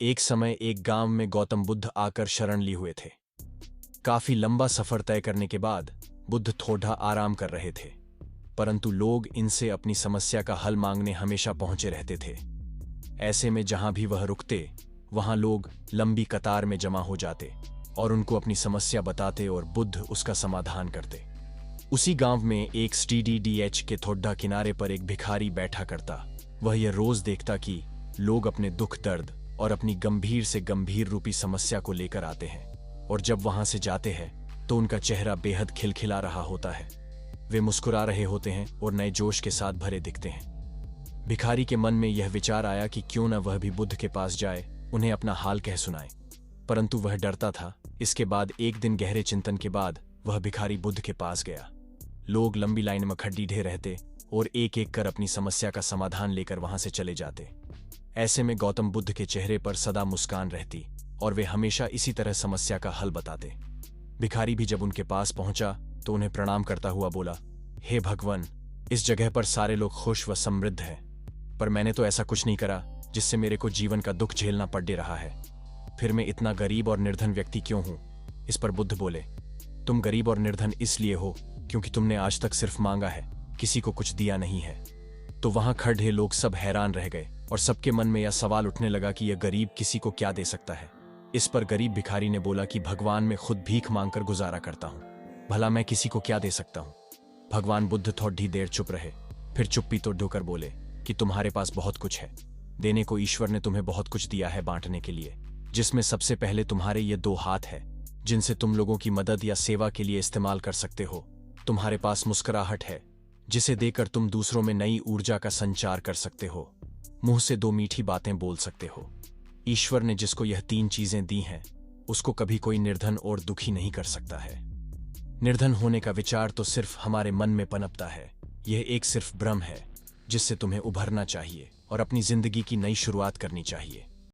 एक समय एक गांव में गौतम बुद्ध आकर शरण लिए हुए थे। काफी लंबा सफर तय करने के बाद बुद्ध थोड़ा आराम कर रहे थे, परंतु लोग इनसे अपनी समस्या का हल मांगने हमेशा पहुंचे रहते थे। ऐसे में जहां भी वह रुकते, वहां लोग लंबी कतार में जमा हो जाते और उनको अपनी समस्या बताते और बुद्ध उसका समाधान करते। उसी गांव में एक स्टीडीडीएच के थोड़ा किनारे पर एक भिखारी बैठा करता। वह यह रोज देखता कि लोग अपने दुख दर्द और अपनी गंभीर से गंभीर रूपी समस्या को लेकर आते हैं, और जब वहां से जाते हैं तो उनका चेहरा बेहद खिलखिला रहा होता है। वे मुस्कुरा रहे होते हैं और नए जोश के साथ भरे दिखते हैं। भिखारी के मन में यह विचार आया कि क्यों न वह भी बुद्ध के पास जाए, उन्हें अपना हाल कह सुनाए, परंतु वह डरता था। इसके बाद एक दिन गहरे चिंतन के बाद वह भिखारी बुद्ध के पास गया। लोग लंबी लाइन में खड़े रहते और एक एक कर अपनी समस्या का समाधान लेकर वहां से चले जाते। ऐसे में गौतम बुद्ध के चेहरे पर सदा मुस्कान रहती और वे हमेशा इसी तरह समस्या का हल बताते। भिखारी भी जब उनके पास पहुंचा तो उन्हें प्रणाम करता हुआ बोला, हे भगवान, इस जगह पर सारे लोग खुश व समृद्ध हैं, पर मैंने तो ऐसा कुछ नहीं करा जिससे मेरे को जीवन का दुख झेलना पड़ रहा है। फिर मैं इतना गरीब और निर्धन व्यक्ति क्यों हूं? इस पर बुद्ध बोले, तुम गरीब और निर्धन इसलिए हो क्योंकि तुमने आज तक सिर्फ मांगा है, किसी को कुछ दिया नहीं है। तो वहां खड़े लोग सब हैरान रह गए और सबके मन में यह सवाल उठने लगा कि यह गरीब किसी को क्या दे सकता है। इस पर गरीब भिखारी ने बोला कि भगवान मैं खुद भीख मांगकर गुजारा करता हूं, भला मैं किसी को क्या दे सकता हूं। भगवान बुद्ध थोड़ी देर चुप रहे, फिर चुप्पी तोड़कर बोले कि तुम्हारे पास बहुत कुछ है, देने को ईश्वर ने तुम्हें बहुत कुछ दिया है बांटने के लिए, जिसमें सबसे पहले तुम्हारे ये 2 हाथ है जिनसे तुम लोगों की मदद या सेवा के लिए इस्तेमाल कर सकते हो। तुम्हारे पास मुस्कुराहट है जिसे देकर तुम दूसरों में नई ऊर्जा का संचार कर सकते हो। मुंह से 2 मीठी बातें बोल सकते हो। ईश्वर ने जिसको यह 3 चीजें दी हैं, उसको कभी कोई निर्धन और दुखी नहीं कर सकता है। निर्धन होने का विचार तो सिर्फ हमारे मन में पनपता है। यह एक सिर्फ भ्रम है जिससे तुम्हें उभरना चाहिए और अपनी जिंदगी की नई शुरुआत करनी चाहिए।